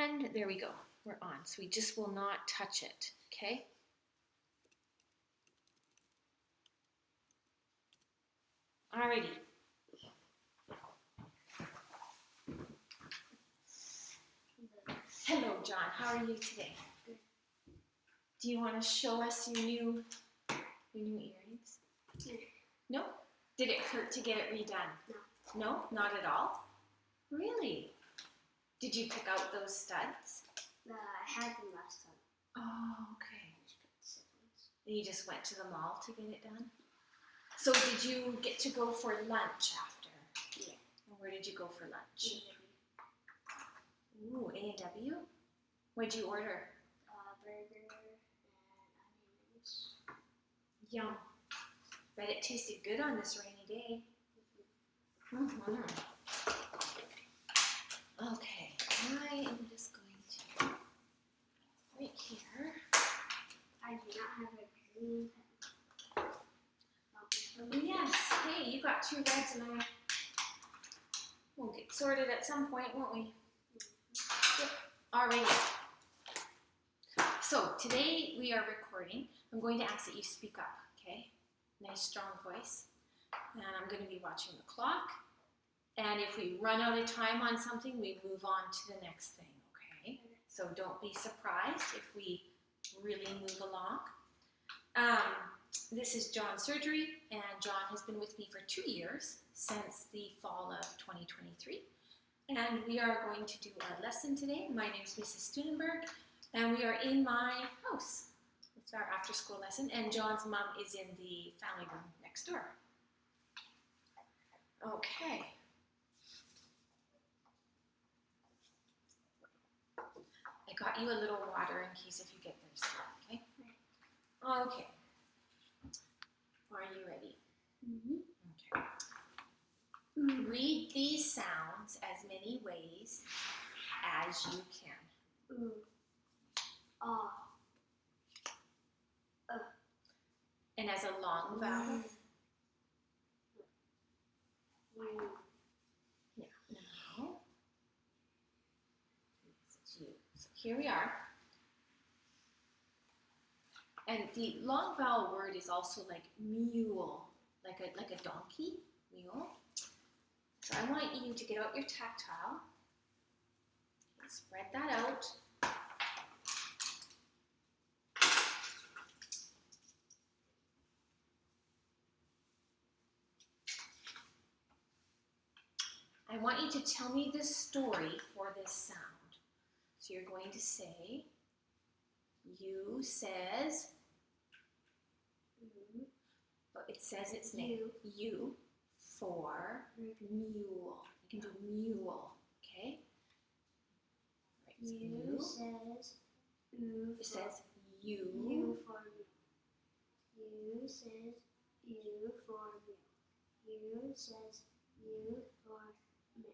And there we go. We're on. So we just will not touch it. Okay? Alrighty. Hello, John. How are you today? Good. Do you want to show us your new earrings? Yeah. No? Did it hurt to get it redone? No. No? Not at all? Really? Did you pick out those studs? I had them last time. Oh, okay. And you just went to the mall to get it done? So did you get to go for lunch after? Yeah. And where did you go for lunch? A&W. Ooh, A&W? What'd you order? Burger and onion rings. Yum. Bet it tasted good on this rainy day. Mm-hmm. Okay, I am just going to, right here. I do not have a green pen. Yes, hey, you got two reds and we'll get sorted at some point, won't we? Yep. Alright. So, today we are recording. I'm going to ask that you speak up, okay? Nice strong voice. And I'm going to be watching the clock. And if we run out of time on something, we move on to the next thing, okay? So don't be surprised if we really move along. This is John's surgery, and John has been with me for 2 years, since the fall of 2023. And we are going to do our lesson today. My name is Mrs. Studenberg, and we are in my house. It's our after-school lesson, and John's mom is in the family room next door. Okay. I got you a little water in case if you get thirsty, okay? Okay. Are you ready? Mm-hmm. Okay. Read these sounds as many ways as you can. Ooh. Ah. And as a long vowel. Yeah. Now. It's you. So here we are. And the long vowel word is also like mule, like a donkey, mule. So I want you to get out your tactile, spread that out. I want you to tell me the story for this sound. So you're going to say, you says, but it says its name. You for mule. You can do mule, okay? Right, so You says ooh. It says you. You for me. You says you for me. You says you for me.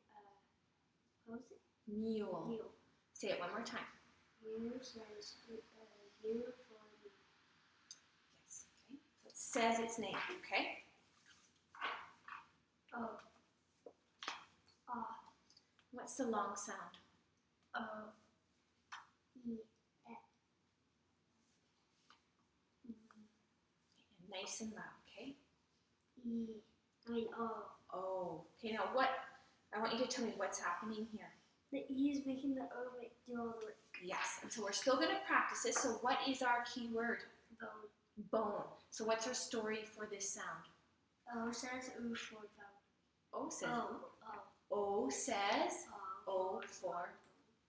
What was it? Mule. Mule. Say it one more time. You says you for me. Yes, okay. So it says its name, okay? Oh. Ah. What's the long sound? Oh. E. Nice and loud, okay? E. I mean O. Oh, okay. Now what? I want you to tell me what's happening here. The E is making the O do all the work. Yes, and so we're still going to practice it. So what is our key word? Bone. Bone. So what's our story for this sound? O says ooh for bone. O says. O. O says. O. O for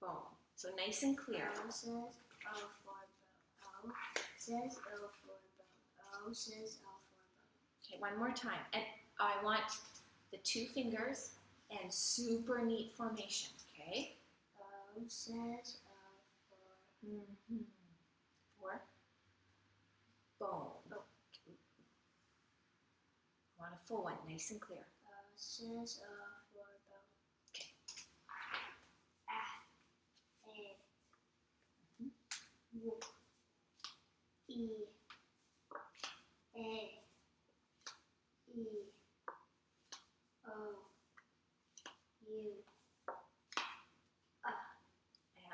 bone. So nice and clear. O says O for bone. O says O for bone. O says O for bone. Okay, one more time. And I want the two fingers and super neat formation, okay? O says O for For bone. Oh. I want a full one, nice and clear. O says O for bone. Okay. W. E. A. E. O. U.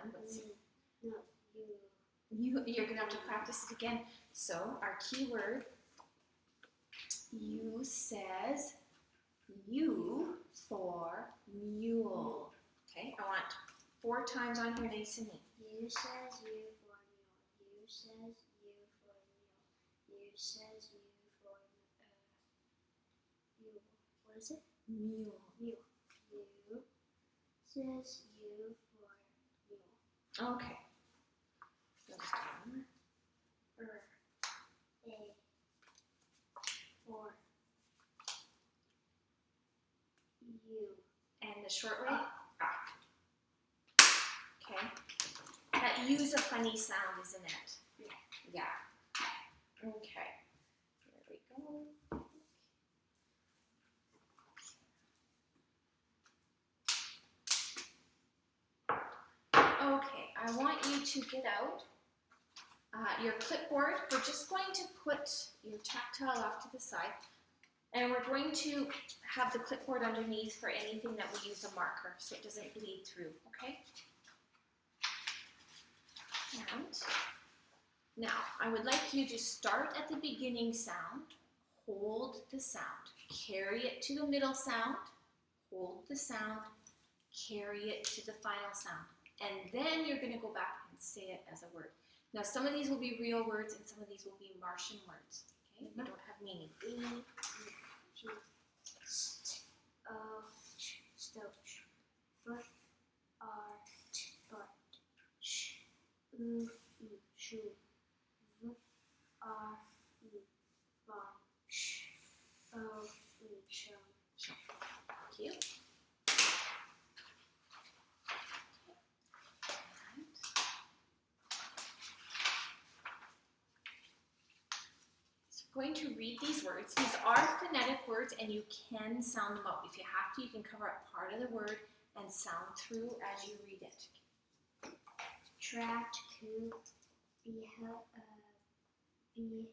And what's You're gonna have to practice it again. So our keyword, U says U for mule. Okay, I want 4 times on here, nice and neat. U says U for mule. U says U for mule. U says U for mule. What is it? Mule. Mule. U says U for mule. Okay. So just one more. A for U. And the short way, Okay. That U's a funny sound, isn't it? Yeah. Okay. There we go. Okay, I want you to get out your clipboard. We're just going to put your tactile off to the side, and we're going to have the clipboard underneath for anything that we use a marker so it doesn't bleed through, okay? And now I would like you to start at the beginning sound, hold the sound, carry it to the middle sound, hold the sound, carry it to the final sound. And then you're going to go back and say it as a word. Now, some of these will be real words and some of these will be Martian words. Okay? They don't have meaning. Stoach. Foot, but. Shoe. Thank you. Going to read these words. These are phonetic words and you can sound them out. If you have to, you can cover up part of the word and sound through as you read it. Trapped, coup, behove. Okay,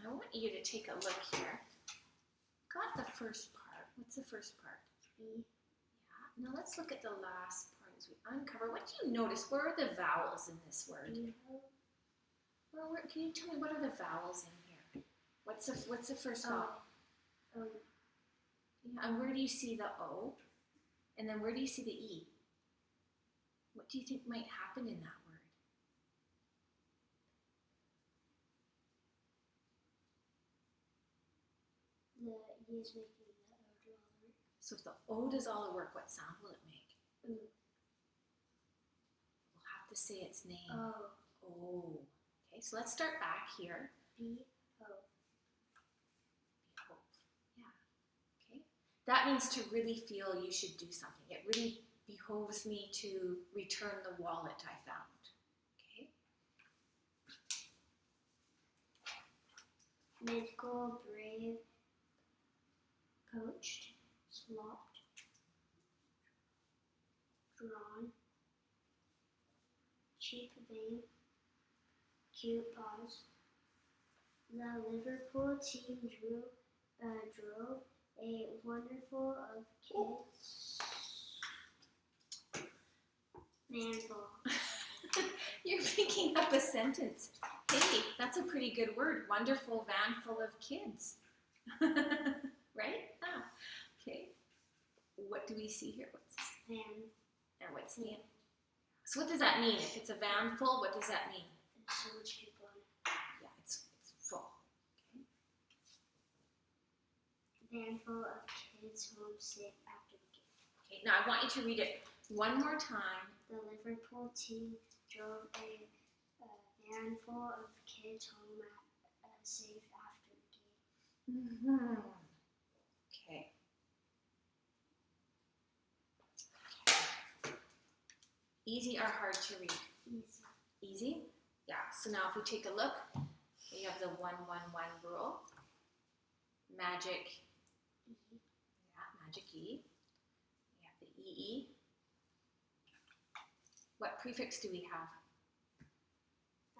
I want you to take a look here. Got the first part. What's the first part? Be. Yeah, now let's look at the last part as we uncover. What do you notice? Where are the vowels in this word? Behove. Well, can you tell me what are the vowels in here? What's the first vowel? Yeah, and where do you see the O? And then where do you see the E? What do you think might happen in that word? the E is making the O do all the work. So if the O does all the work, what sound will it make? Ooh. We'll have to say its name. O. O. Okay, so let's start back here. Behove. Behove. Yeah. Okay. That means to really feel you should do something. It really behoves me to return the wallet I found. Okay. Mythical, brave, poached, slopped, drawn, cheap, vain, cute, pause. The Liverpool team drove a wonderful of kids. Manful. You're picking up a sentence. Hey, that's a pretty good word. Wonderful van full of kids. Right? Ah, okay. What do we see here? What's this? Van. And what's the end? So what does that mean? If it's a van full, what does that mean? There's so much people in it. Yeah, it's full. Van full of kids home safe after the game. Okay, now I want you to read it one more time. The Liverpool team drove a van full of kids home safe after the game. Mm-hmm. Okay. Easy or hard to read? Easy. Easy? Yeah. So now if we take a look, we have the 1-1-1 rule. Magic. E. Yeah, magic E. We have the EE. What prefix do we have? I.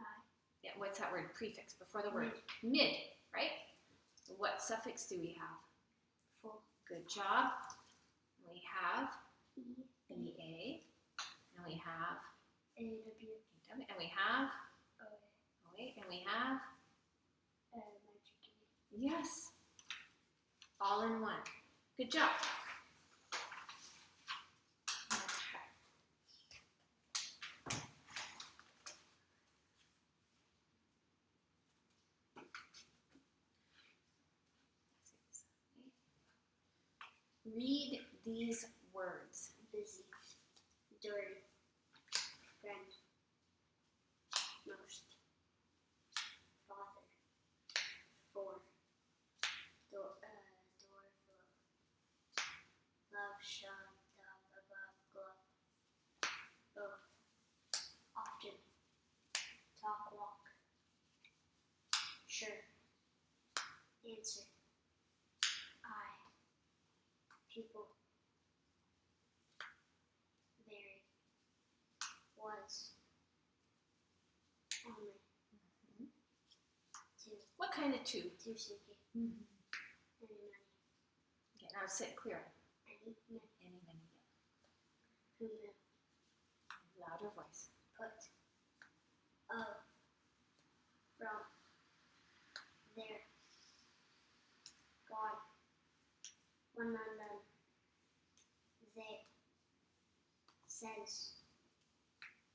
Yeah, what's that word? Prefix before the word. Mid, right? What suffix do we have? Full. Good job. We have E. EA. Now A-W. And we have O-A. O-A, and we have Magic E. yes. All in one. Good job. Okay. Read these words. Busy. Dirty. Friend. Most. Father. For. Door flow. Love, shoved up above, glove. Both. Often. Talk, walk. Sure. Answer. I. People. Very. Was. Only. Two. What kind of two? Two Suki. Mm-hmm. Any money. Okay, now sit clear. Any money. Any, many, Who knew? louder voice. Put. Of. From. There. Gone. One undone. They. Says.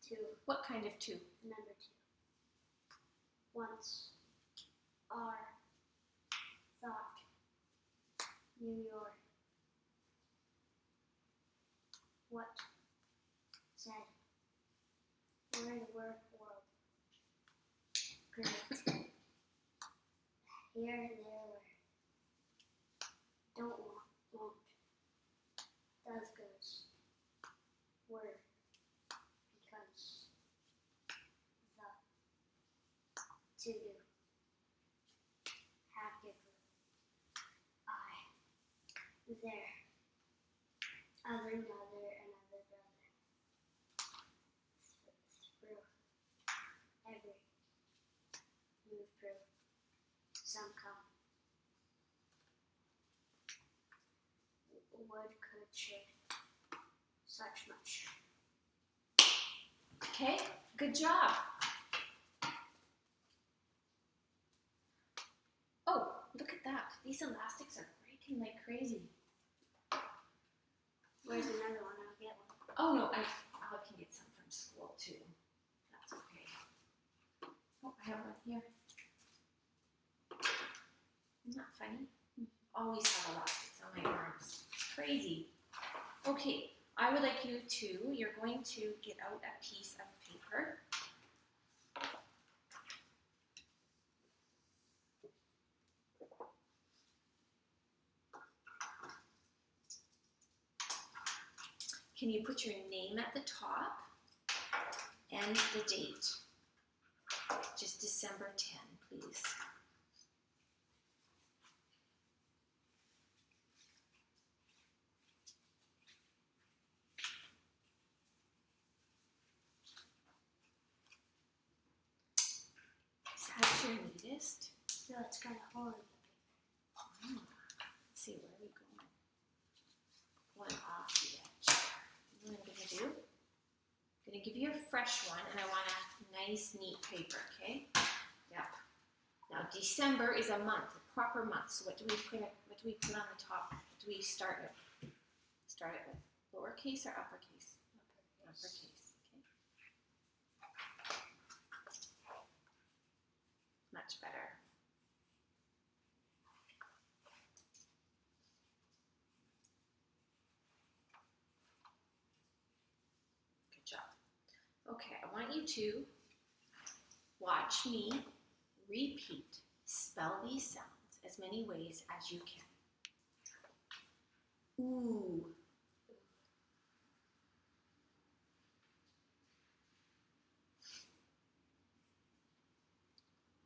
Two. What kind of two? Number two. Once. Are. Thought. New York. What? Said. Where the word world. Great. Here, there, where. Don't want, won't. Does, goes. Word. Because. The. To do. Have, give, I. There. Other, another, another brother. Through. Every. Move through. Some come. Would, could, should. Such much. Okay, good job. Oh, look at that. These elastics are breaking like crazy. Where's another one? I'll get one. Oh no, I can get some from school too. That's okay. Oh, I have one here. Isn't that funny? Always have elastics on my arms. It's crazy. Okay, I would like you to, you're going to get out a piece of paper. Can you put your name at the top and the date? Just December 10, please. Is that your neatest? No, it's got a hole in the paper. Let's see, where are we going? One off the edge. You know what I'm gonna do? I'm gonna give you a fresh one, and I want a nice, neat paper, okay? Yep. Now December is a month, a proper month. So what do we put on the top? What do we start with? Start it with lowercase or uppercase? Uppercase. Okay. Much better. Good job. Okay, I want you to watch me repeat, spell these sounds as many ways as you can. Ooh.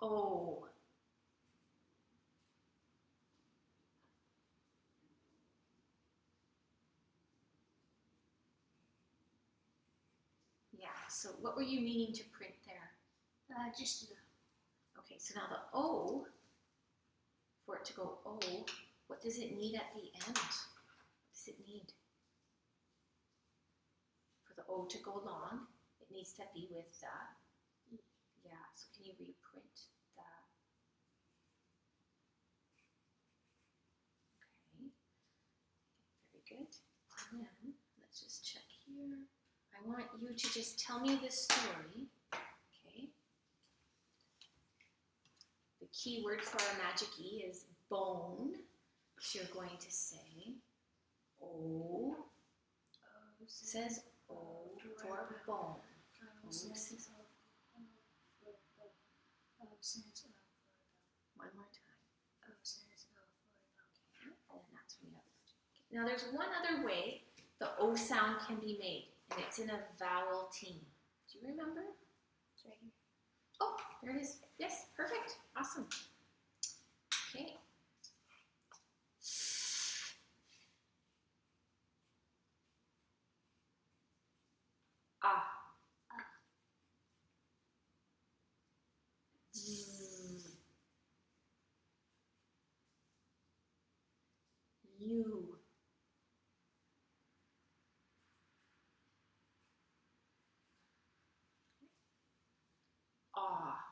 Oh. Yeah, so what were you meaning to print there? Just enough. Okay, so now the O, for it to go O, what does it need at the end? What does it need? For the O to go long, It needs to be with the, E. yeah, so can you reprint the, okay, very good. And then, let's just check here. I want you to just tell me the story, okay? The key word for our magic E is bone. So you're going to say O, O says O for bone. O says O. O says O. One more time. O says O for Okay, and then that's when you have it. Now there's one other way the O sound can be made, and it's in a vowel team. Do you remember? It's right here. Oh, there it is. Yes, perfect. Awesome. Okay. Ah. Z. You. Ah.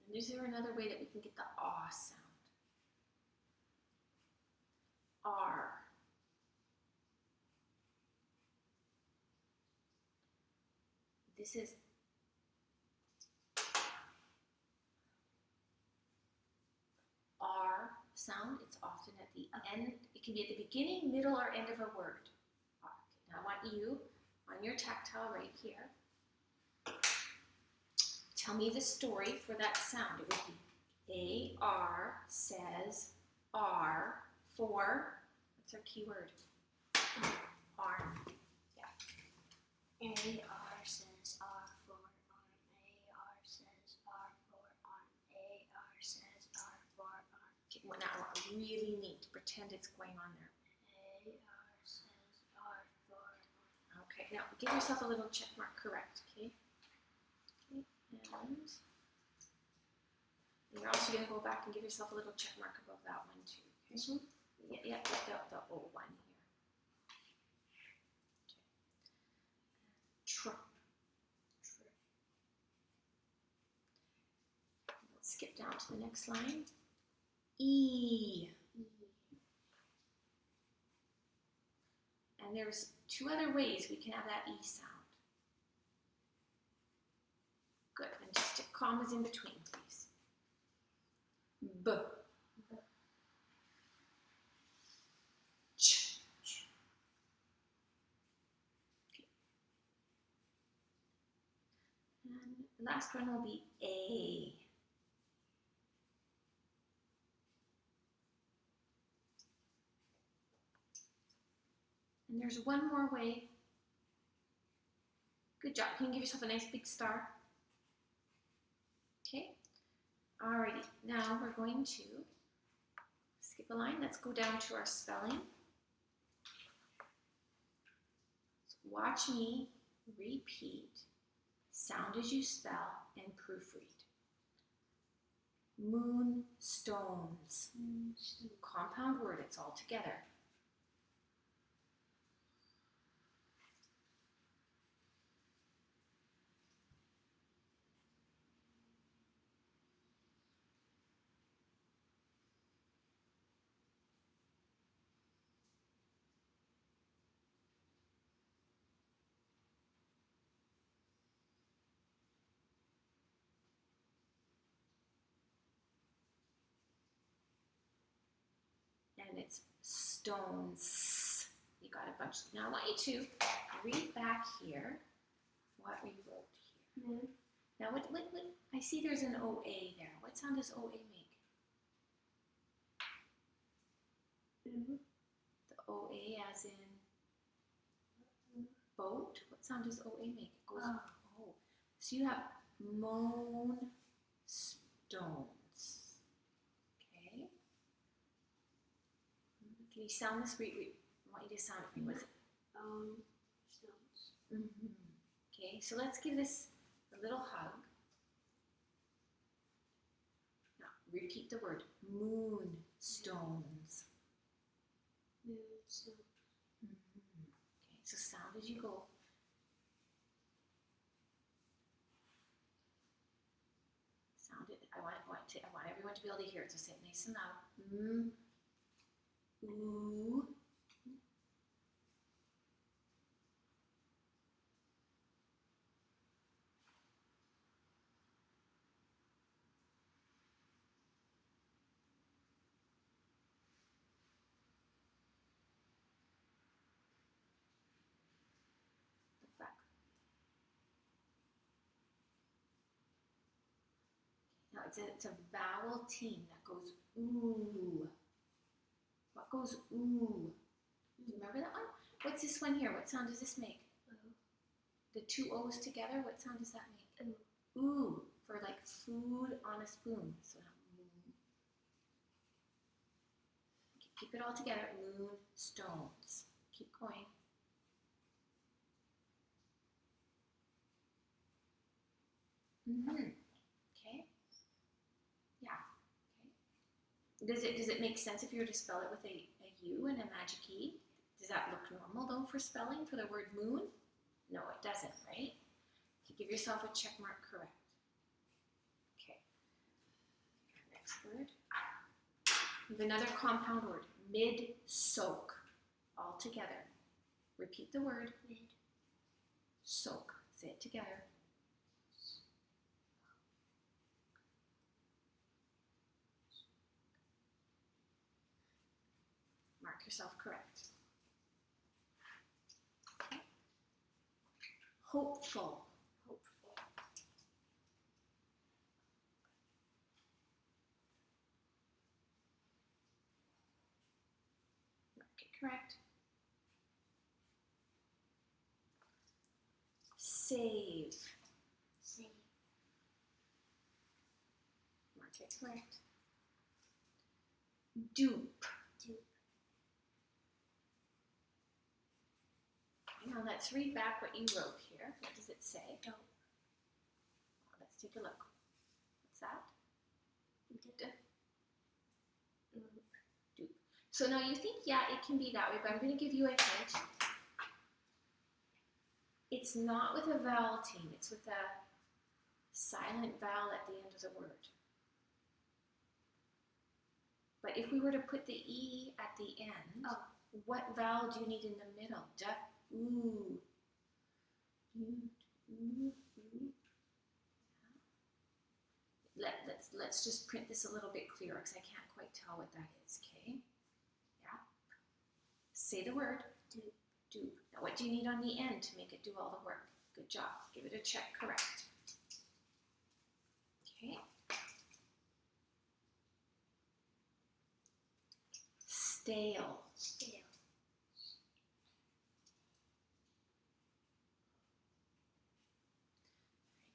And is there another way that we can get the ah sound? R. This is R sound. It's often at the end. It can be at the beginning, middle, or end of a word. R. Okay, now I want you on your tactile right here. Tell me the story for that sound. It would be A-R says R for, what's our key word? Arm. A R says R for arm. A R says R for arm. A R says R for arm. Okay, well, now I really need to pretend it's going on there. A R says R for arm. Okay, now give yourself a little check mark, correct, okay? Okay, and you're also going to go back and give yourself a little check mark above that one too. Okay? This one? Yeah, the O one here. Okay. Tr. Let's skip down to the next line. E. E. And there's two other ways we can have that E sound. Good, and just stick commas in between, please. B. B. Ch. Okay. And the last one will be A. And there's one more way. Good job. Can you give yourself a nice big star? Okay. Alrighty. Now we're going to skip a line. Let's go down to our spelling. So watch me repeat sound as you spell and proofread. Moonstones. Compound word. It's all together. And it's stones. You got a bunch. Now I want you to read back here what we wrote here. Moon. Now what I see there's an OA there. What sound does OA make? Mm-hmm. The OA as in boat. What sound does OA make? It goes oh. So you have moan stones. Okay. Can you sound this? I want you to sound it for me. What's it? Stones. Mm-hmm. Okay, so let's give this a little hug. Now, repeat the word moonstones. Soup. Okay, so sound as you go. Sound it. I want everyone to be able to hear it. So say it nice and loud. Ooh. Look back. Now it's a vowel team that goes ooh. What goes ooh? Do you remember that one? What's this one here? What sound does this make? The two O's together, what sound does that make? Ooh. Ooh, for like food on a spoon. So keep it all together. Moonstones. Keep going. Okay. Yeah. Okay. Does it make sense if you were to spell it with a U and a magic E? Does that look normal though for spelling for the word moon? No, it doesn't, right? Okay, give yourself a check mark correct. Okay. Next word. We have another compound word. Mid-soak. All together. Repeat the word. Mid-soak. Say it together. Mark yourself correct. Okay. Hopeful. Hopeful. Mark it correct. Save. Save. Mark it correct. Dupe. Dupe. Okay, now let's read back what you wrote here. What does it say? Dope. Let's take a look. What's that? Dupe. So now you think, yeah, it can be that way, but I'm going to give you a hint. It's not with a vowel team. It's with a silent vowel at the end of the word. But if we were to put the E at the end, what vowel do you need in the middle? Ooh. Let's just print this a little bit clearer because I can't quite tell what that is, okay? Yeah. Say the word. Dupe. Dupe. Now what do you need on the end to make it do all the work? Good job. Give it a check correct. Okay. Stale. Stale.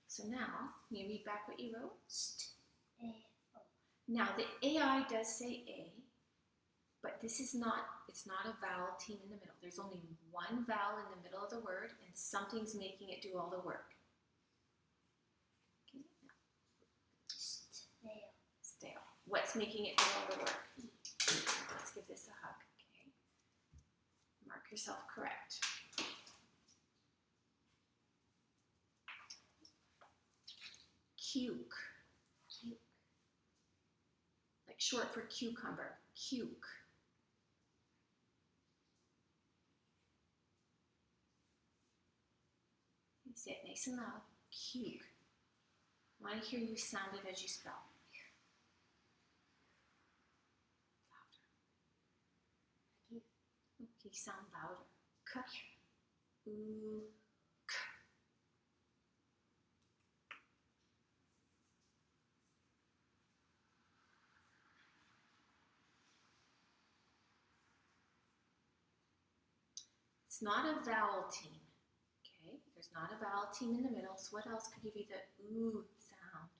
So now, can you read back what you wrote? Stale. Now the AI does say A, but this is not, it's not a vowel team in the middle. There's only one vowel in the middle of the word and something's making it do all the work. Okay, now. Stale. Stale. What's making it do all the work? Let's give this a hug, okay? Mark yourself correct. Cuke. Cuke. Like short for cucumber. Cuke. You say it nice and loud. Cuke. I want to hear you sound it as you spell. Louder. Okay, sound louder. K. Ooh. K. It's not a vowel team, okay? There's not a vowel team in the middle, so what else could give you the ooh sound?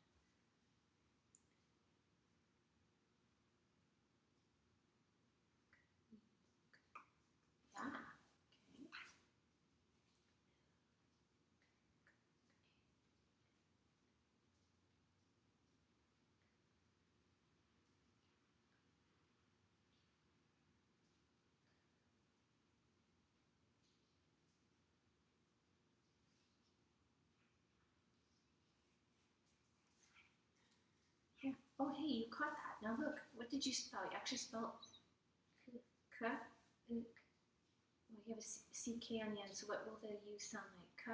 Yeah, okay. Yeah. Oh, hey, you caught that. Now look, what did you spell? You actually spelled k. Well, you have a CK on the end, so what will the U sound like? K.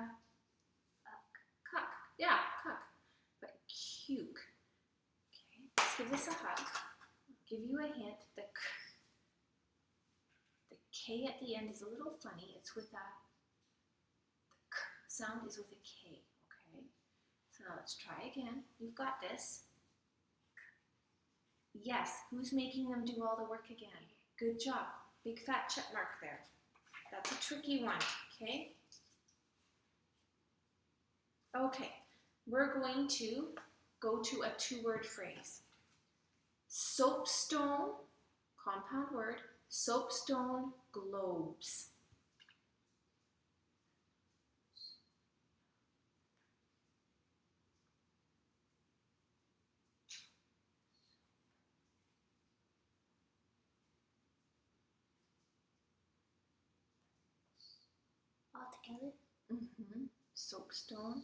Cuck. Yeah, cuck. But cuke. Okay, let's give this a hug. I'll give you a hint. The K at the end is a little funny. It's with the K sound is with a K. Okay. So now let's try again. You've got this. Yes. Who's making them do all the work again? Good job. Big fat check mark there. That's a tricky one. Okay. Okay. We're going to go to a two-word phrase. Soapstone, compound word, soapstone globes. All together. Soapstone.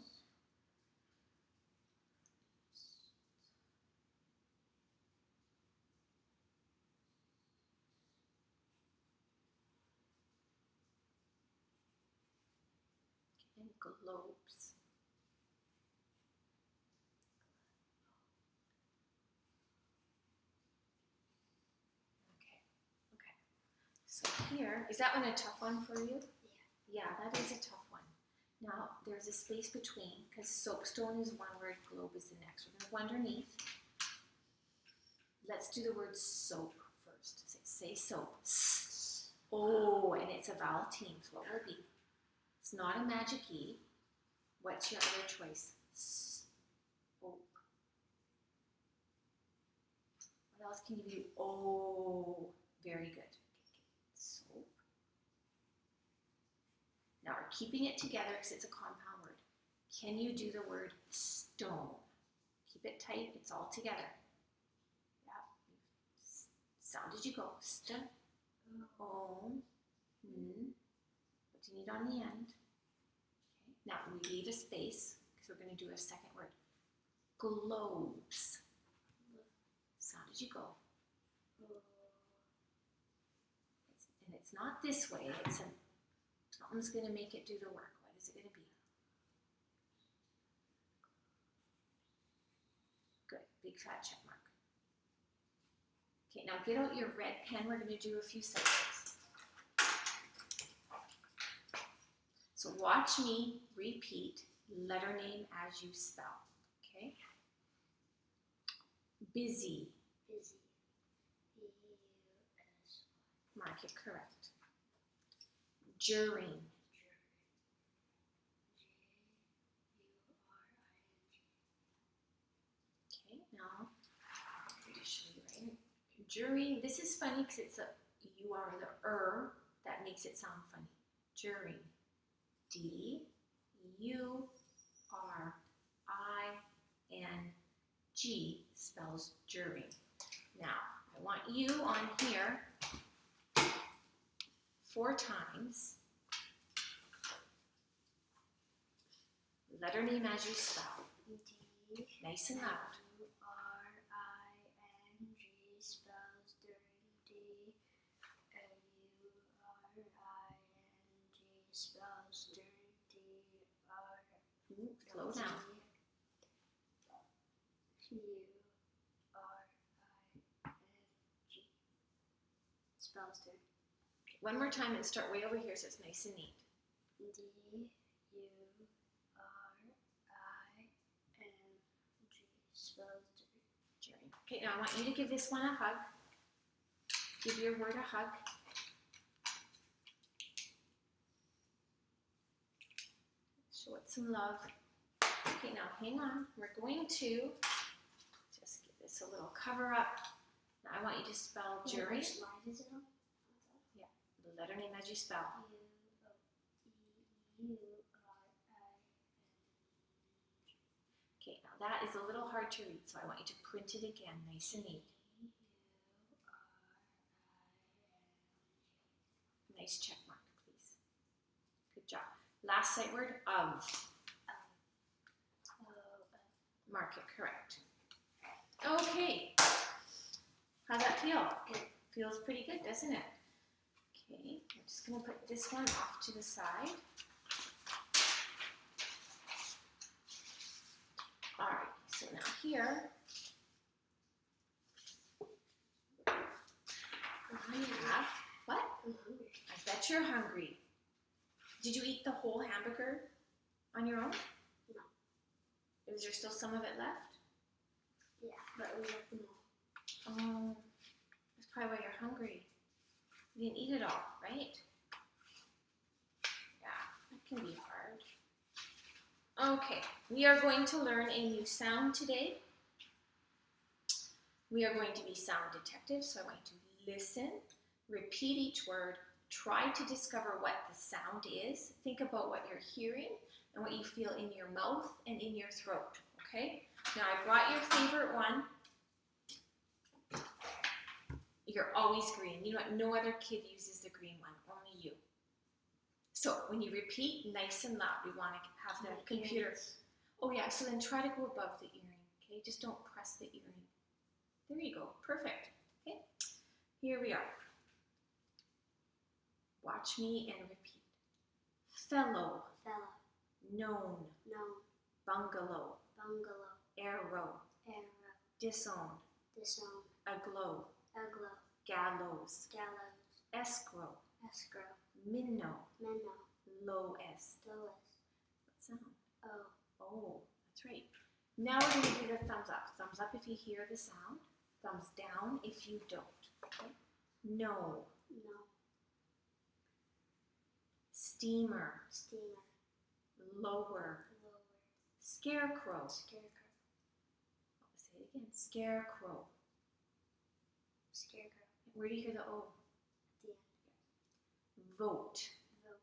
And globes. Okay. So here, is that one a tough one for you? Yeah, that is a tough one. Now, there's a space between, because soapstone is one word, globe is the next. We're going to go underneath. Let's do the word soap first. Say soap. Oh, and it's a vowel team. So what will it be? It's not a magic E. What's your other choice? Soap. What else can you do? Oh, very good. Soap. Now we're keeping it together because it's a compound word. Can you do the word stone? Keep it tight. It's all together. Yeah. Sound did you go? Stone. What do you need on the end? Okay. Now we leave a space because we're going to do a second word. Globes. Sound did you go? And it's not this way. Something's going to make it do the work. What is it going to be? Good. Big fat check mark. Okay, now get out your red pen. We're going to do a few sentences. So watch me repeat letter name as you spell. Okay? Busy. Busy. B-U-S-Y. Mark it correct. During. J-U-R-I-N-G. Okay, now I'm going to show you right. During. This is funny because it's a you are the that makes it sound funny. During. D-U-R-I-N-G spells during. Now, I want you on here 4 times. Letter name as you spell. D. Nice and loud. U-R-I-N-G spells dirty. U-R-I-N-G spells dirty. Slow down. U-R-I-N-G spells dirty. One more time and start way over here so it's nice and neat. D-U-R-I-N-G spells dirty. During. Okay, now I want you to give this one a hug. Give your word a hug. Show it some love. Okay, now hang on. We're going to just give this a little cover up. Now I want you to spell during. Which slide is it on? Yeah, the letter name as you spell. U-O-E-U-R-I-N-G. Okay, now that is a little hard to read, so I want you to print it again, nice and neat. Nice check mark, please. Good job. Last sight word, of. Mark it correct. Oh, feel? Good. Feels pretty good, doesn't it? Okay, I'm just going to put this one off to the side. All right, so now here, we have, what? I'm hungry. I bet you're hungry. Did you eat the whole hamburger on your own? No. Is there still some of it left? Yeah, but we left them all. Oh, that's probably why you're hungry. You didn't eat it all, right? Yeah, that can be hard. Okay, we are going to learn a new sound today. We are going to be sound detectives, so I want you to listen, repeat each word, try to discover what the sound is. Think about what you're hearing and what you feel in your mouth and in your throat, okay? Now I brought your favorite one. You're always green. You know what? No other kid uses the green one, only you. So when you repeat nice and loud, we want to have the computer. Oh yeah, so then try to go above the earring, okay? Just don't press the earring. There you go, perfect, okay? Here we are. Watch me and repeat. Fellow, Fellow, known, known, bungalow, bungalow, arrow, arrow, disowned, disowned, aglow, aglow, gallows, gallows, escrow, escrow, minnow, minnow, lowest. lowest, What sound? oh, Oh, that's right. Now we're going to do the thumbs up. Thumbs up if you hear the sound. Thumbs down if you don't. Okay? No. no, Steamer. steamer, Lower. lower, Scarecrow. scarecrow, Say it again. Scarecrow. scarecrow, Where do you hear the O? at the end, Vote. vote,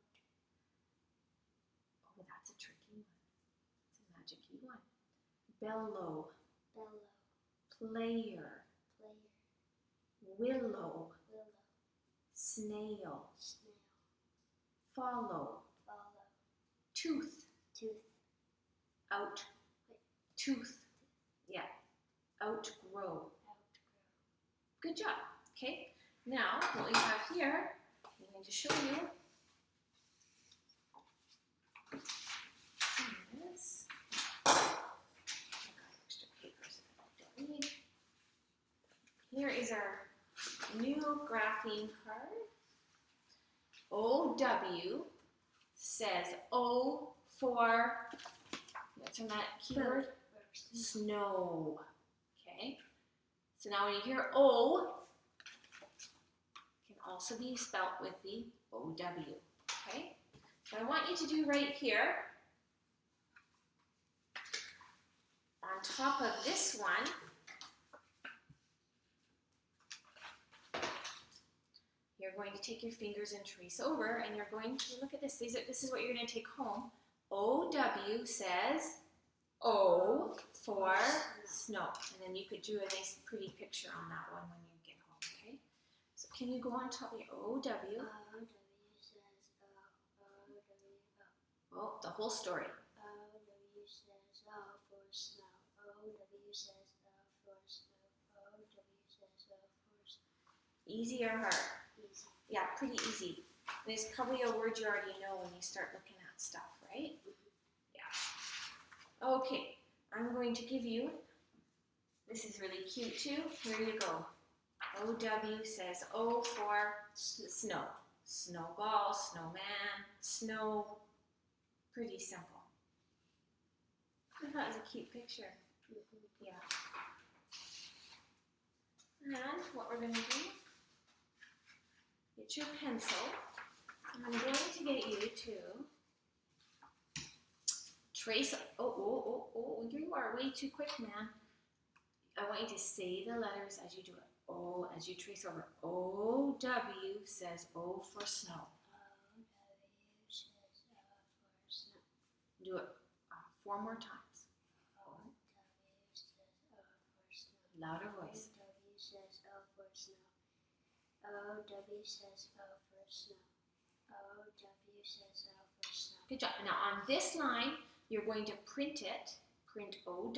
Oh, that's a tricky one. It's a magic-y one. Bellow. bellow, Player. player, Willow. willow, Snail. snail, Follow. follow, Tooth. tooth, Out. Tooth. Yeah. Outgrow. outgrow, Good job. Okay. Now, what we have here, I'm going to show you is, I got extra papers that I don't need. Here is our new grapheme card. OW says O for, what's on that keyword? first, Snow. Okay. So now when you hear O, it can also be spelt with the OW. Okay. So I want you to do right here, on top of this one, you're going to take your fingers and trace over, and you're going to look at this. This is what you're going to take home. OW says O for snow. And then you could do a nice pretty picture on that one when you get home, okay? So can you go on top of your OW? OW says O, Oh, the whole story. OW says O for snow, OW says O for snow, OW says O for snow. Easy or hard? Easy. Yeah, pretty easy. And it's probably a word you already know when you start looking at stuff, right? Yeah. Okay, I'm going to give you, this is really cute too. Here you go. OW says O for snow. Snowball, snowman, snow. Pretty simple. I thought it was a cute picture. Yeah. And what we're going to do, get your pencil. I'm going to get you to trace, oh, you are way too quick, man. I want you to say the letters as you do it. O, as you trace over. OW says O for snow. OW says O for snow. Do it 4 more times. OW says O for snow. Louder voice. OW says O for snow. OW says O for snow. OW says O for snow. Good job. Now on this line, you're going to print it. Print OW.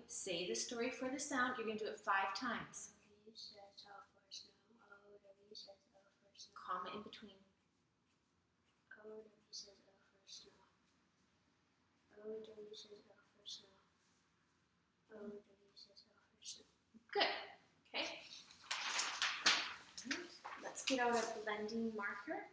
Say the story for the sound. You're going to do it 5 times. OW says O for snow. says O for snow. Comma in between. OW says O for snow. OW says O for snow. OW says O for snow. Good. Okay. Alright, let's get out a blending marker.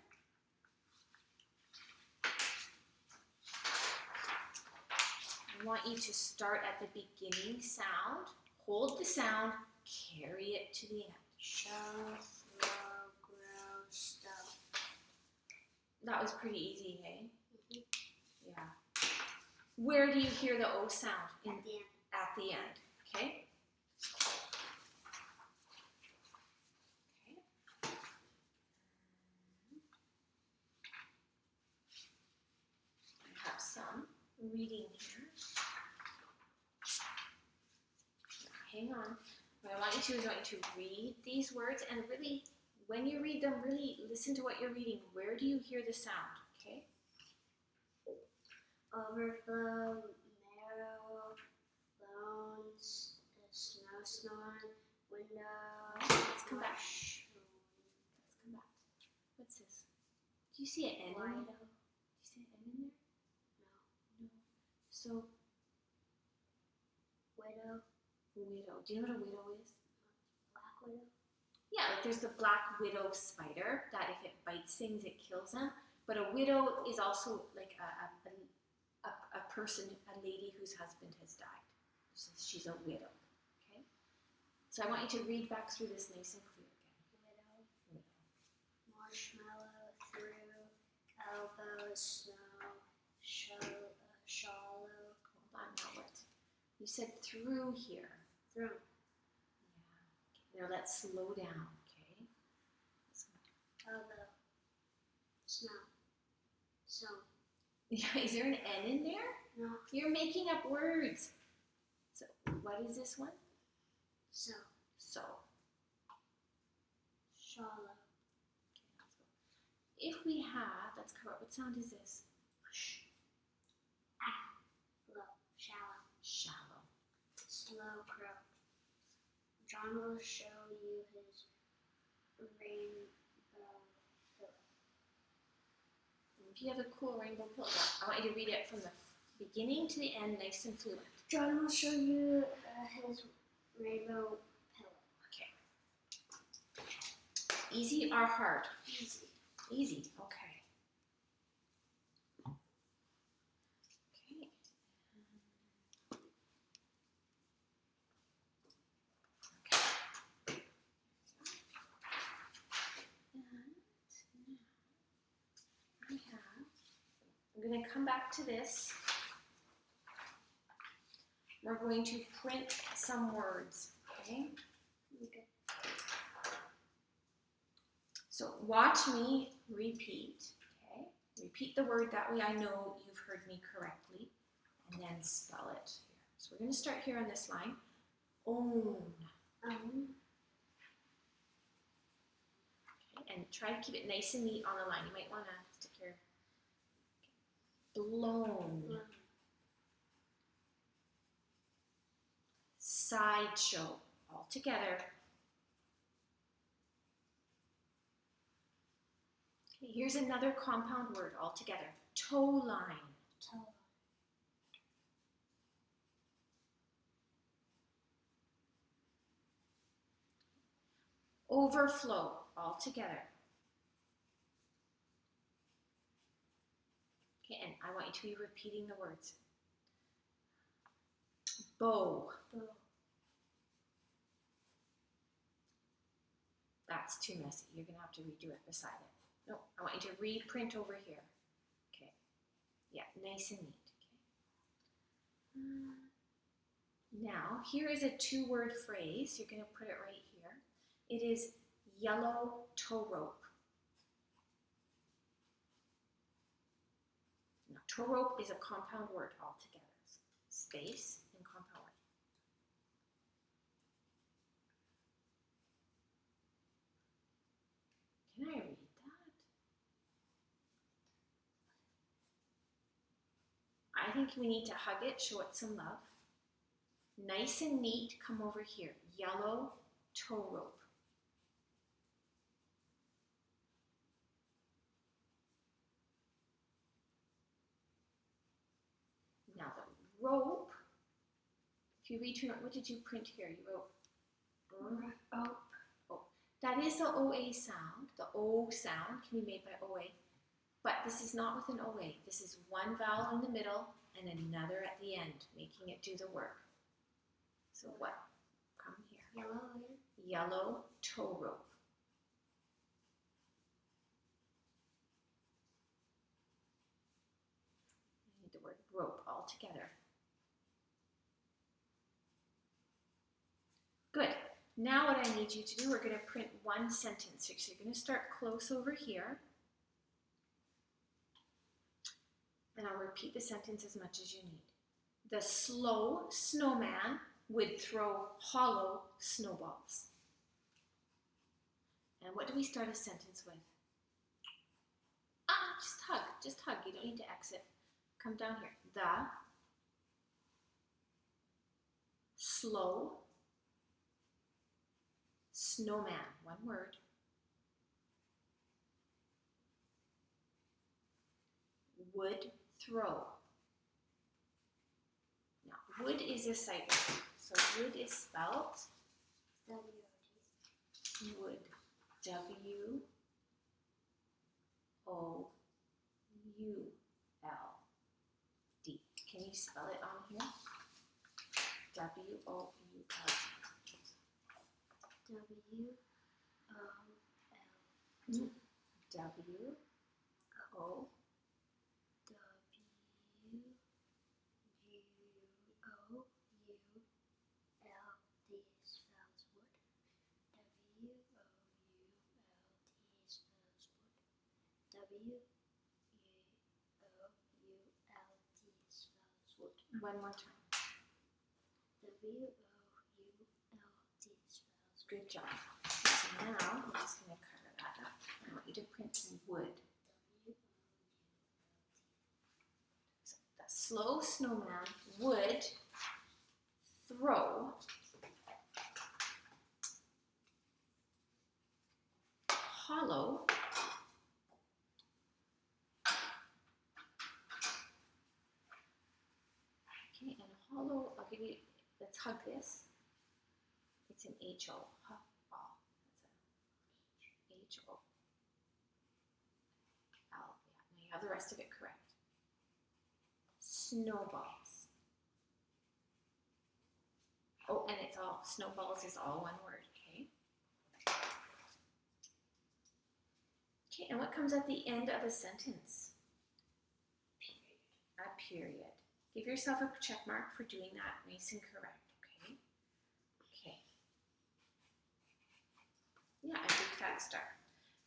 I want you to start at the beginning sound, hold the sound, carry it to the end. Show, flow, grow, stow. That was pretty easy, hey? Mhm. Yeah. Where do you hear the O sound? At the end. At the end, okay? Okay. I have some reading here. Hang on. What I want you to do is I want you to read these words and really, when you read them, really listen to what you're reading. Where do you hear the sound? Okay? Overflow, narrow, loans, snowstorm, window. Let's come back. rush, Let's come back. What's this? Do you see an N in there? Lido. Do you see an N in there? No. No. So, Widow. widow. Do you know what a widow is? Black widow. Yeah, like there's the black widow spider that if it bites things, it kills them. But a widow is also like a person, a lady whose husband has died. So she's a widow. Okay? So I want you to read back through this nice and clear again. Widow. Marshmallow, through, elbow, snow, shallow. Hold on, now what? You said through here. Through. Yeah. Okay. Now let's slow down, okay? Elbow. Snow. So. Yeah, is there an N in there? No. You're making up words. So what is this one? So. So. Shallow. Okay, let's go. If we have, let's cover up, what sound is this? Low. Shallow. Shallow. Slow crow. John will show you his rainbow pillow. If you have a cool rainbow pillow, I want you to read it from the beginning to the end, nice and fluent. John will show you his rainbow pillow. Okay. Easy or hard? Easy. Easy, okay. Okay. Okay. And now I'm going to come back to this. We're going to print some words, okay? Okay. So watch me repeat, okay? Repeat the word, that way I know you've heard me correctly, and then spell it here. So we're going to start here on this line. Own. Okay, and try to keep it nice and neat on the line. You might want to stick your... Blown. Sideshow. All together. Okay, here's another compound word all together. Tow line. Toe. Overflow. All together. Okay, and I want you to be repeating the words. Bow. Bow. That's too messy. You're going to have to redo it beside it. No, I want you to reprint over here. Okay. Yeah, nice and neat. Okay. Now, here is a two-word phrase. You're going to put it right here. It is yellow tow rope. Now, tow rope is a compound word altogether. Space and compound word. Can I read that? I think we need to hug it, show it some love. Nice and neat, come over here. Yellow tow rope. rope. If you read, what did you print here? You wrote Rope. that is the OA sound. The O sound can be made by OA, but this is not with an OA. This is one vowel in the middle and another at the end, making it do the work. So what? Come here. Yellow again. Yellow tow rope. I need the word rope all together. Good. Now what I need you to do, we're going to print one sentence. So you're going to start close over here. And I'll repeat the sentence as much as you need. The slow snowman would throw hollow snowballs. And what do we start a sentence with? Just hug. You don't need to exit. Come down here. The slow snowman, one word, would throw. Now, would is a sight word. So would is spelled W-O-D. would. W-O-U-L-D. Can you spell it on here? W-O-U-L-D. W-O-L-D. W-O. W-U-O-U-L-D spells wood. W-O-U-L-D spells wood. W-U-O-U-L-D spells wood. One more time. W-O-U-L-D spells wood. Good job. So now I'm just going to cover that up. I want you to print wood. So the slow snowman would throw hollow and hollow, I'll give you, let's hug this. It's an H-O. That's a H-O. L, yeah, now you have the rest of it correct. Snowballs. Oh, and it's all, snowballs is all one word, okay? Okay, and what comes at the end of a sentence? A period. Give yourself a check mark for doing that nice and correct, okay? Okay. Yeah, a big fat star.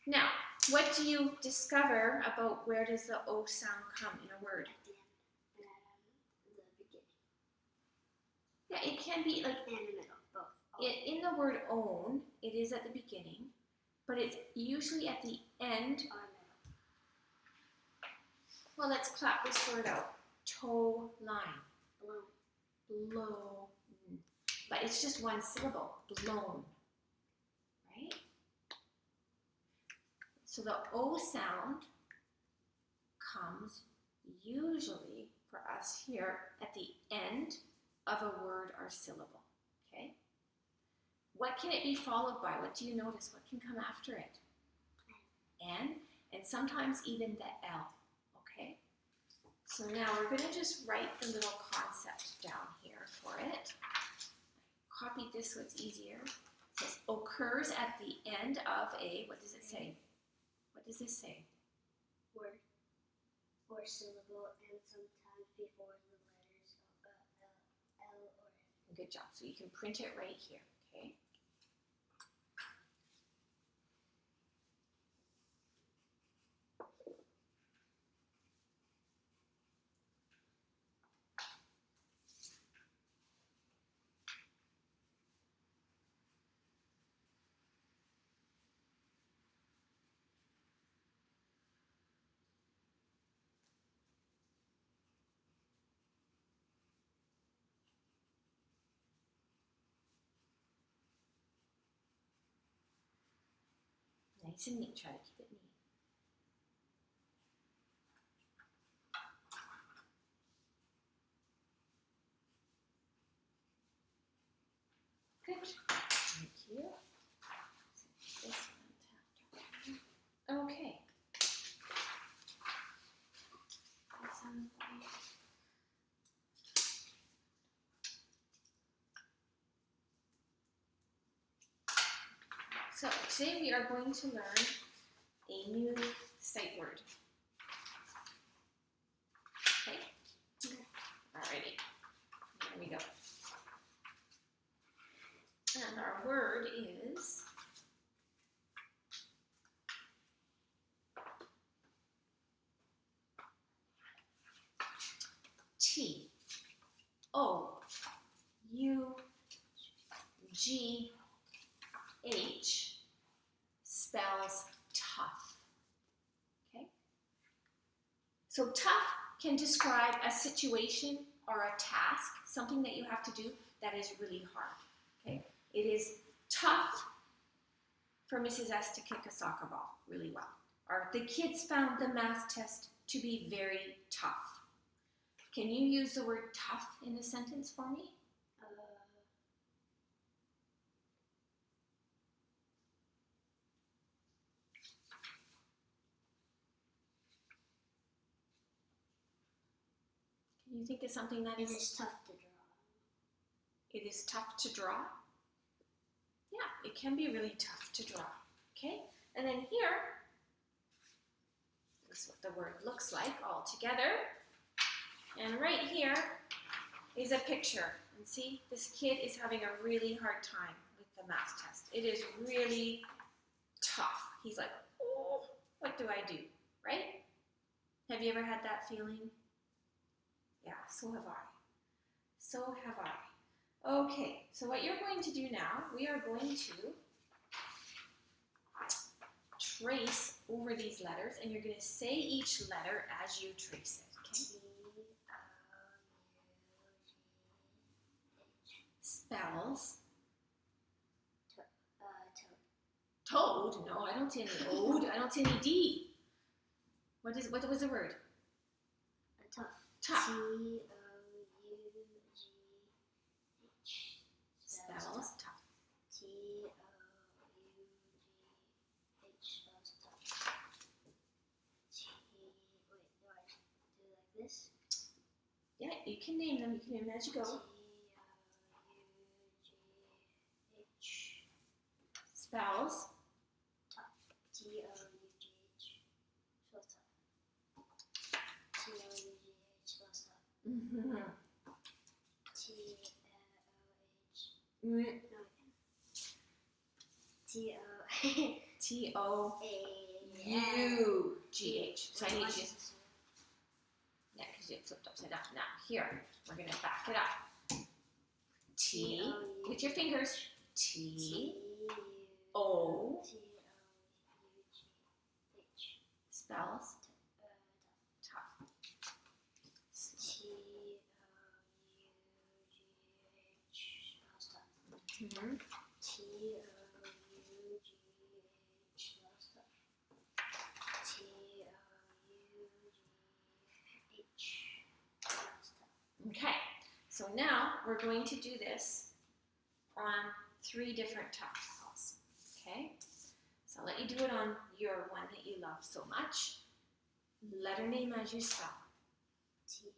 Now, what do you discover about where does the O sound come in a word? At the end and the beginning. Yeah, it can be like And the middle, both. in the word own, it is at the beginning, but it's usually at the end. Or middle. Well, let's clap this word out. Toe line. Blown. Blown. But it's just one syllable. Blown. Right? So the O sound comes usually for us here at the end of a word or syllable. Okay? What can it be followed by? What do you notice? What can come after it? N, and sometimes even the L. Okay? So now we're going to just write the little concept down here for it. Copy this so it's easier. It says occurs at the end of a, what does it say? What does this say? Word. Or syllable, and sometimes before the letters L or N. Good job. So you can print it right here. Okay? Nice and neat. Try to keep it neat. Thank you. This one. Okay. So today we are going to learn a new sight word. Okay? Alrighty. Here we go. And our word is T-O-U-G-H, spells tough. Okay? So tough can describe a situation or a task, something that you have to do that is really hard. Okay? It is tough for Mrs. S to kick a soccer ball really well. Or the kids found the math test to be very tough. Can you use the word tough in a sentence for me? Can you think of something that It is tough to draw. It is tough to draw? Yeah, it can be really tough to draw. Okay? And then here, this is what the word looks like all together. And right here is a picture. And see, this kid is having a really hard time with the math test. It is really tough. He's like, oh, what do I do? Right? Have you ever had that feeling? Yeah, so have I. So have I. Okay, so what you're going to do now, we are going to trace over these letters, and you're going to say each letter as you trace it. Okay? Spells. Toad? No, I don't see any ode. I don't see any D. What was the word? Tough. Tough. T-O-U-G-H. Spells tough. T-O-U-G-H spells tough. Wait, do I do like this? Yeah, you can name them. You can name them as you go. T-O-U-G-H. Spells. Tough. T-O-U-G-H spells tough. T-O-U-G-H spells tough. Mm-hmm. T-O-H. Mm. No, T-O. T-O-U-G-H. So I need you. Yeah, because you flipped upside down. Now, here, we're going to back it up. T, with your fingers. T, O, spells tough. Mm-hmm. Okay, so now we're going to do this on 3 different tiles. Okay, so I'll let you do it on your one that you love so much. Letter name as you spell. T-O-U-G-H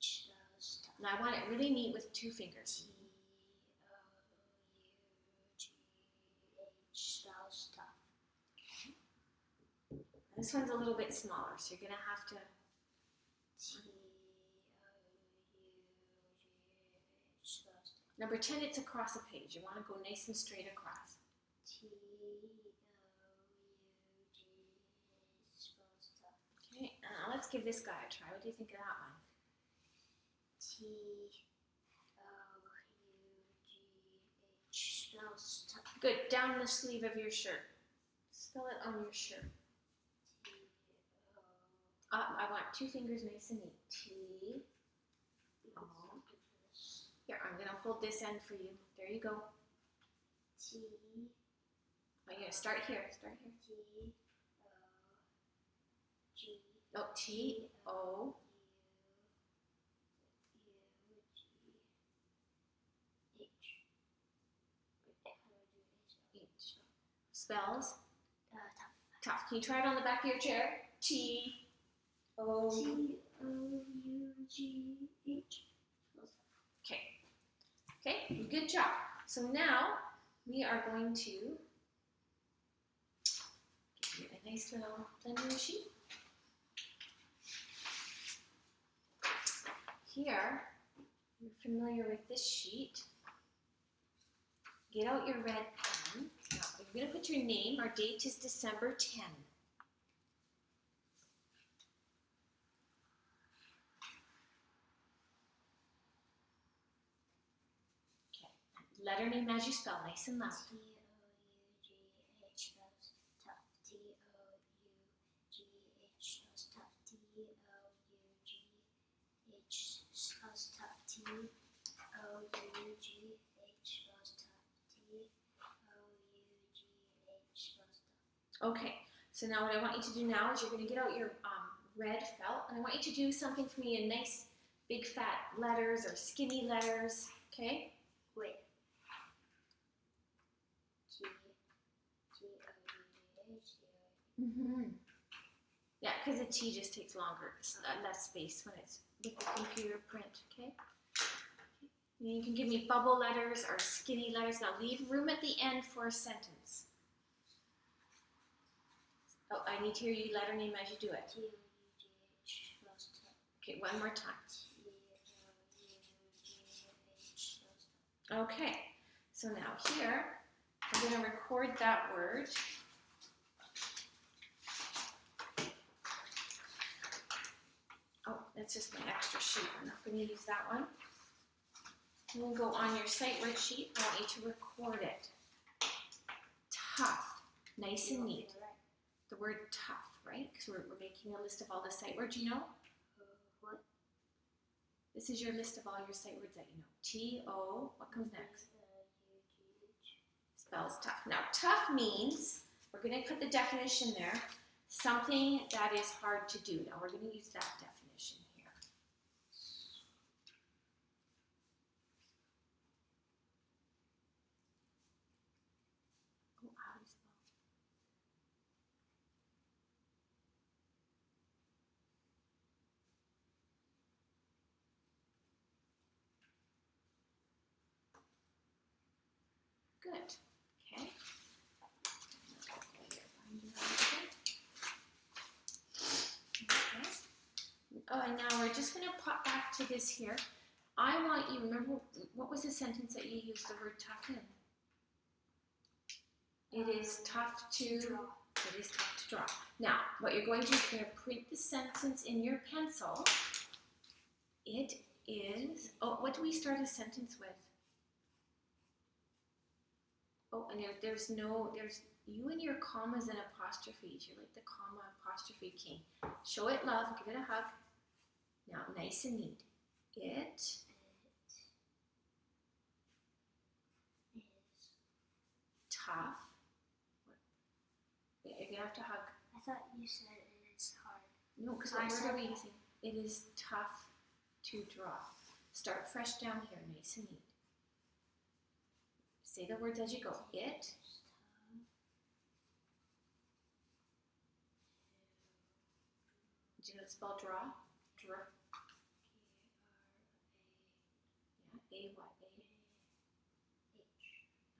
spells tough. Now I want it really neat with 2 fingers. T-O-U-G-H spells tough. This one's a little bit smaller, so you're going to have to. T-O-U-G-H spells tough. Number 10, it's across a page. You want to go nice and straight across. T-O-U-G-H spells tough. Okay, let's give this guy a try. What do you think of that one? T-O-U-G-H spells tough. Good, down the sleeve of your shirt. Spell it on your shirt. I want 2 fingers nice and neat. T. O. Here, I'm going to hold this end for you. There you go. T. Oh, you're going to start here. Start here. T. O. G. No, T. O. spells tough. tough. Can you try it on the back of your chair? T-O. T-O-U-G-H. Okay. Okay, good job. So now we are going to give you a nice little blending sheet. Here, you're familiar with this sheet. Get out your red pen. Now, you're going to put your name. Our date is December 10. Okay. Letter name as you spell, nice and loud. T-O-U-G-H spells tough. T-O-U-G-H spells tough. T-O-U-G-H spells tough. T-O-U-G-H spells tough. T-O-U-G-H spells tough. Okay, so now what I want you to do now is you're going to get out your red felt, and I want you to do something for me in nice big fat letters or skinny letters, okay? Wait. T-O-U-G-H. Mm-hmm. Yeah, because the T just takes longer, less space when it's with the computer print, okay? And you can give me bubble letters or skinny letters. Now leave room at the end for a sentence. Oh, I need to hear you letter name as you do it. T-O-U-G-H spells tough. Okay, one more time. T-O-U-G-H spells tough. Okay, so now here, I'm going to record that word. Oh, that's just my extra sheet. I'm not going to use that one. I'm going to go on your sight word sheet. I want you to record it. Tough, nice and neat. The word tough, right? Because we're making a list of all the sight words you know. What? This is your list of all your sight words that you know. T-O, what comes next? U-G-H. Spells tough. Now, tough means, we're going to put the definition there, something that is hard to do. Now, we're going to use that definition here. Oh, how do you spell? Good. Okay. Okay. Oh, and now we're just going to pop back to this here. I want you, remember, what was the sentence that you used the word tough in? It is tough to Draw. It is tough to draw. Now, what you're going to do is you're going to print the sentence in your pencil. It is, oh, what do we start a sentence with? Oh, and there's you and your commas and apostrophes. You're like the comma apostrophe king. Show it love, give it a hug. Now, nice and neat. It Is. tough. Yeah, you're gonna have to hug. I thought you said it is hard. No, because I what word said are we that. using? It is tough to draw. Start fresh down here, nice and neat. Say the words as you go. It. Do you know how to spell draw? Draw. Yeah, A what? A.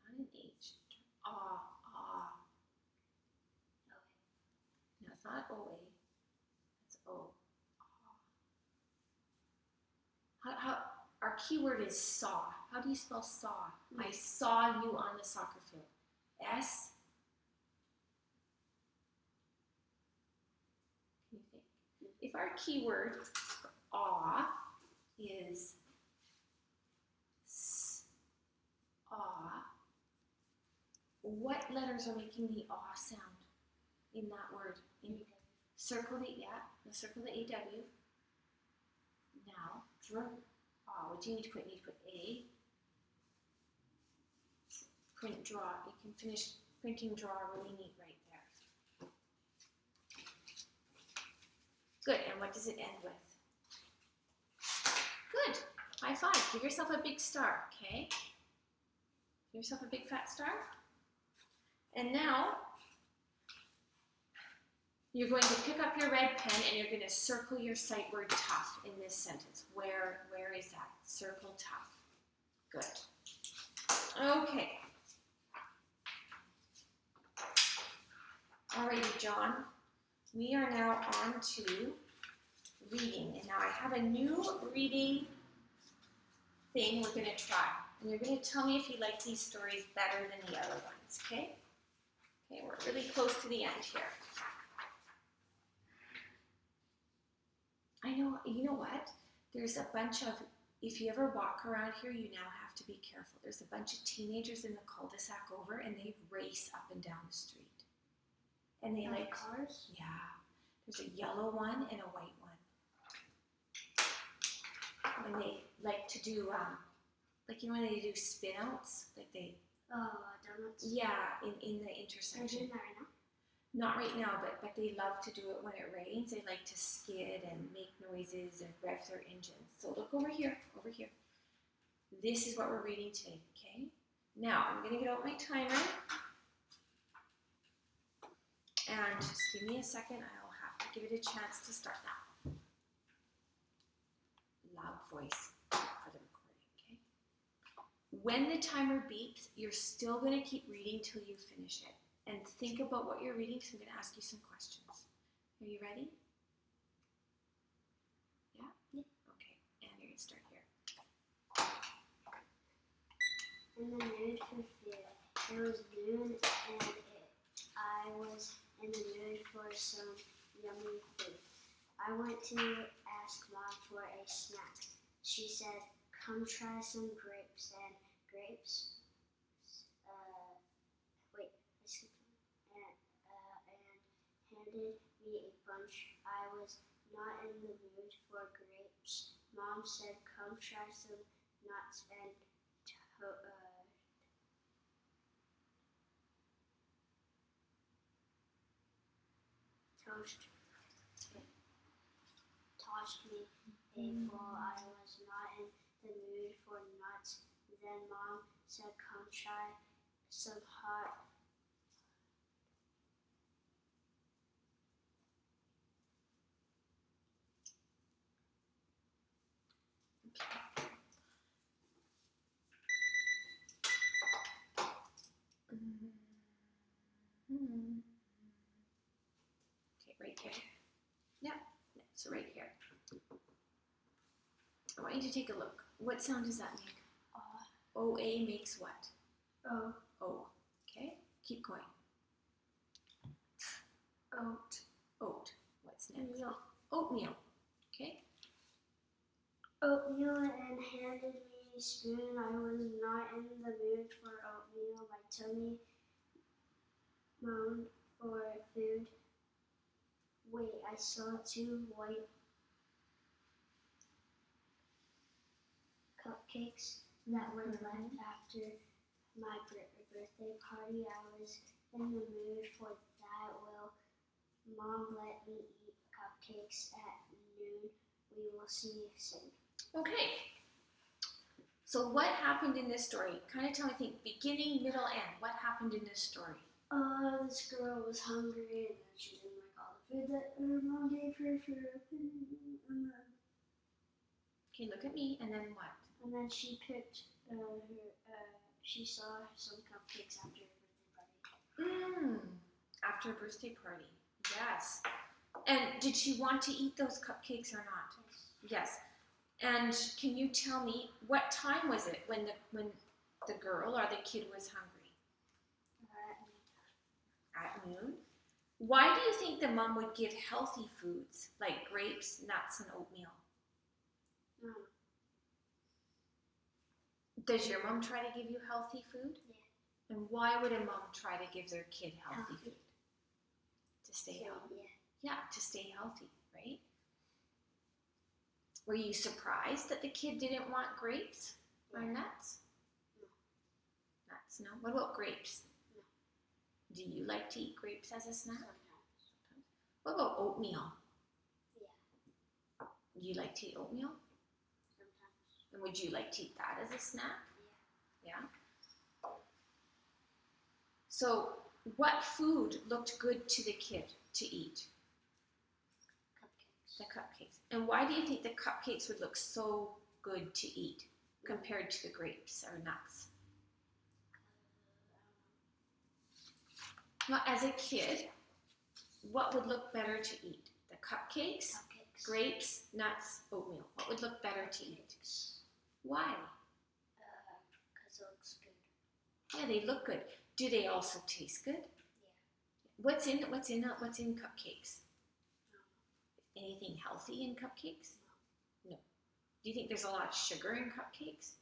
Not an H. Ah, ah. No, it's not O-A. It's O. How, our keyword is saw. How do you spell saw? I saw you on the soccer field. S. Can you think? If our keyword for awe is s, awe, what letters are making the awe sound in that word? Circle the, circle the AW. Now, draw. What do you need to put? You need to put A. Print draw. You can finish printing draw really neat right there. Good. And what does it end with? Good. High five. Give yourself a big star, okay? Give yourself a big fat star. And now you're going to pick up your red pen and you're going to circle your sight word tough in this sentence. Where is that? Circle tough. Good. Okay. Alrighty, John. We are now on to reading. And now I have a new reading thing we're going to try. And you're going to tell me if you like these stories better than the other ones, okay? Okay, we're really close to the end here. I know, you know what? There's a bunch of, if you ever walk around here, you now have to be careful. There's a bunch of teenagers in the cul-de-sac over and they race up and down the street. And they like cars? Yeah. There's a yellow one and a white one. And they like to do, like, you know when they do spin outs? Like they, donuts? yeah, in the Are you intersection. doing that right now? Not right now, but they love to do it when it rains. They like to skid and make noises and rev their engines. So look over here, over here. This is what we're reading today, okay? Now, I'm going to get out my timer. And just give me a second. I'll have to give it a chance to start now. Loud voice for the recording, okay? When the timer beeps, you're still going to keep reading till you finish it. And think about what you're reading, because I'm going to ask you some questions. Are you ready? Yeah? Yeah. Okay, and you're going to start here. In the mood for food. It was noon and I was in the mood for some yummy food. I went to ask Mom for a snack. She said, "Come try some grapes." And grapes, and handed me a bunch. I was not in the mood for grapes. Mom said, "Come try some nuts and tossed me a bowl. I was not in the mood for nuts. Then Mom said, "Come try some hot." Okay, right here. Yeah, so right here. I want you to take a look. What sound does that make? OA makes what? Oh. O. Okay, keep going. Oat. Oat. What's next? Meal. Oatmeal. Okay. Oatmeal and handed me a spoon. I was not in the mood for oatmeal. My tummy moaned for food. Wait, I saw 2 white cupcakes that were left after my birthday party. I was in the mood for that. Will Mom let me eat cupcakes at noon? We will see soon. Okay. So what happened in this story? Kind of tell me, think, beginning, middle, end. What happened in this story? This girl was hungry and then she didn't like all the food that her mom gave her Okay, look at me, and then what? and then she picked she saw some cupcakes after her birthday party. After a birthday party. Yes. And did she want to eat those cupcakes or not? Yes. And can you tell me, what time was it when the girl or the kid was hungry? At noon. Why do you think the mom would give healthy foods like grapes, nuts, and oatmeal? Does your mom try to give you healthy food? Yeah. And why would a mom try to give their kid healthy food? To stay healthy. Yeah, to stay healthy, right? Were you surprised that the kid didn't want grapes or nuts? No. Nuts, no. What about grapes? No. Do you like to eat grapes as a snack? Sometimes. What about oatmeal? Yeah. Do you like to eat oatmeal? Sometimes. And would you like to eat that as a snack? Yeah. Yeah. So What food looked good to the kid to eat? Cupcakes. The cupcakes. And why do you think the cupcakes would look so good to eat compared to the grapes or nuts? Well, as a kid, what would look better to eat? The cupcakes, Cupcakes. grapes, nuts, oatmeal. What would look better to eat? Cupcakes. Why? Because it looks good. Yeah, they look good. Do they also taste good? Yeah. What's in cupcakes? Anything healthy in cupcakes? No. Do you think there's a lot of sugar in cupcakes?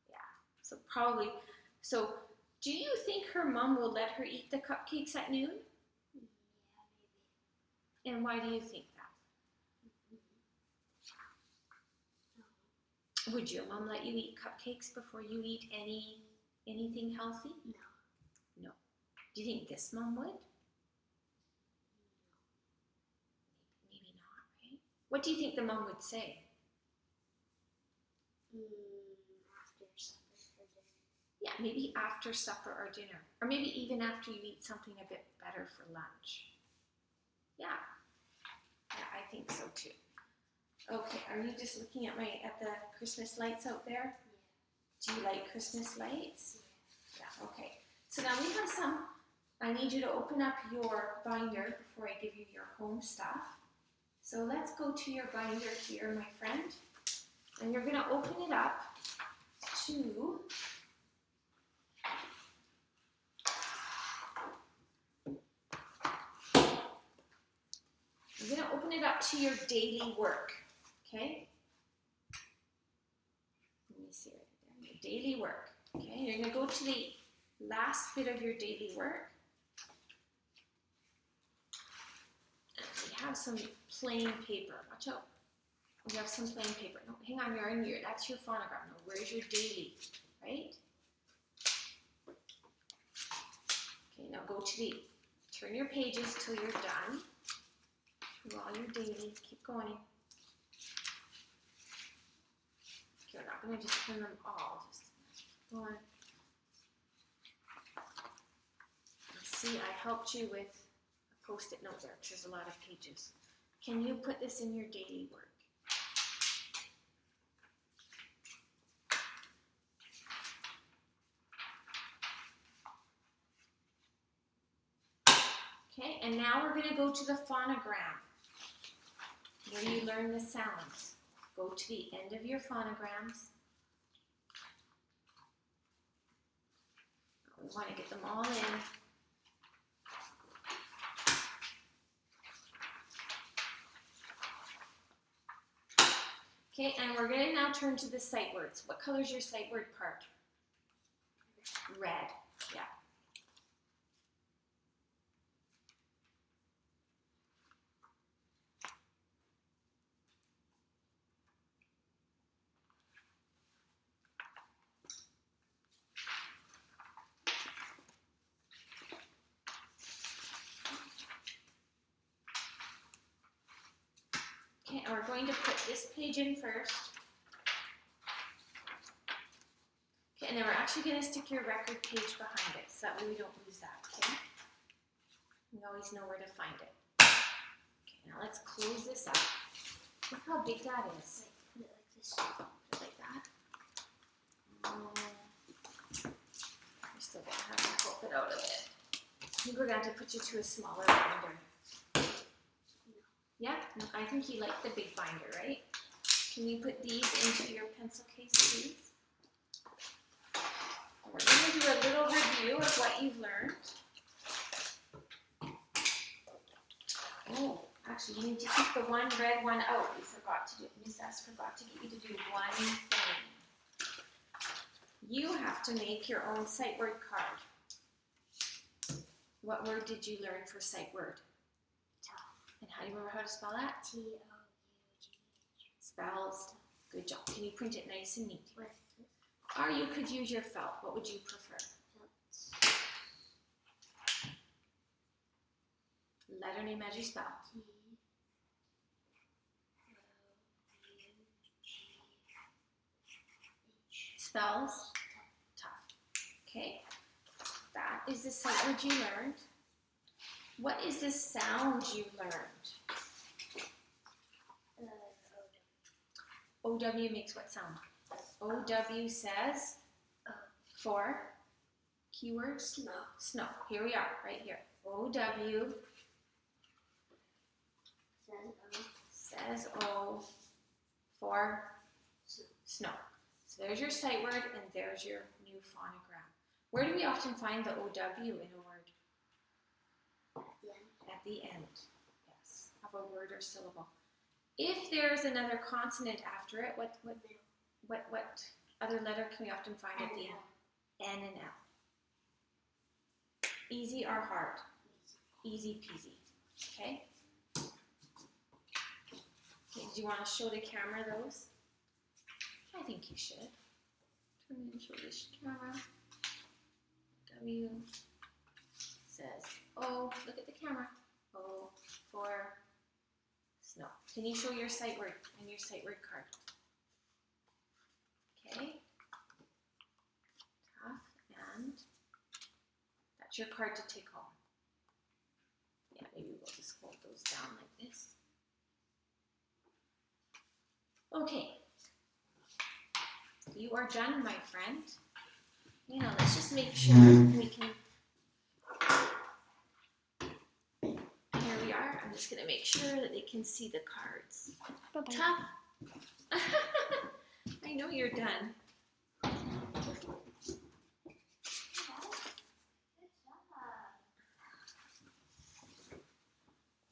Yeah. So probably. So do you think her mom will let her eat the cupcakes at noon? Yeah, maybe. And why do you think that? Would your mom let you eat cupcakes before you eat anything healthy? No. Do you think this mom would? Maybe not, right? What do you think the mom would say? After supper for dinner. Yeah, maybe after supper or dinner. Or maybe even after you eat something a bit better for lunch. Yeah. Yeah, I think so too. Okay, are you just looking at the Christmas lights out there? Yeah. Do you like Christmas lights? Yeah. Yeah, okay. So now we have some, I need you to open up your binder before I give you your home stuff. So let's go to your binder here, my friend. And you're going to open it up to your daily work, okay? Let me see right there, your daily work, okay? You're going to go to the last bit of your daily work. And we have some plain paper. Watch out. We have some plain paper. No, hang on, you're in here. That's your phonogram. No, where's your daily, right? Okay, now go to turn your pages till you're done. Do all your daily. Keep going. Okay, we're not going to just turn them all. Just keep going. And see, I helped you with a Post-it note there, which is a lot of pages. Can you put this in your daily work? Okay, and now we're going to go to the phonogram, where you learn the sounds. Go to the end of your phonograms. We want to get them all in. Okay, and we're going to now turn to the sight words. What color is your sight word part? Red, yeah. Okay, and we're going to put this page in first. Okay, and then we're actually going to stick your record page behind it, so that way we don't lose that, okay? We always know where to find it. Okay, now let's close this up. Look how big that is. Put it like this. Put it like that. We're still going to have to pulp it out a bit. I think we're going to have to put you to a smaller binder. Yeah, I think you like the big binder, right? Can you put these into your pencil case, please? We're going to do a little review of what you've learned. Oh, actually, you need to keep the one red one out. You forgot to do it. Miss S forgot to get you to do one thing. You have to make your own sight word card. What word did you learn for sight word? And how do you remember how to spell that? T-O-U-G-H. Spells. Good job. Can you print it nice and neat? With Or you could use your felt. What would you prefer? felts. Letter name as you spell. T-O-U-G-H. Spells. Tough. Okay. That is the sight word you learned? What is the sound you learned? OW makes what sound? OW says for keyword Snow. snow. Here we are, right here. OW says O for snow. So there's your sight word and there's your new phonogram. Where do we often find the OW in a word? At the end, yes, of a word or syllable. If there's another consonant after it, what other letter can we often find at the end? N and L. Easy or hard? Easy peasy. Okay? Okay, do you want to show the camera those? I think you should. Turn and show this camera. W says O. Look at the camera. O for snow. Can you show your sight word and your sight word card? Okay. Tough, and that's your card to take home. Yeah, maybe we'll just hold those down like this. Okay. You are done, my friend. You know, let's just make sure we can. Here we are. I'm just going to make sure that they can see the cards. Bye-bye. Tough. I know you're done.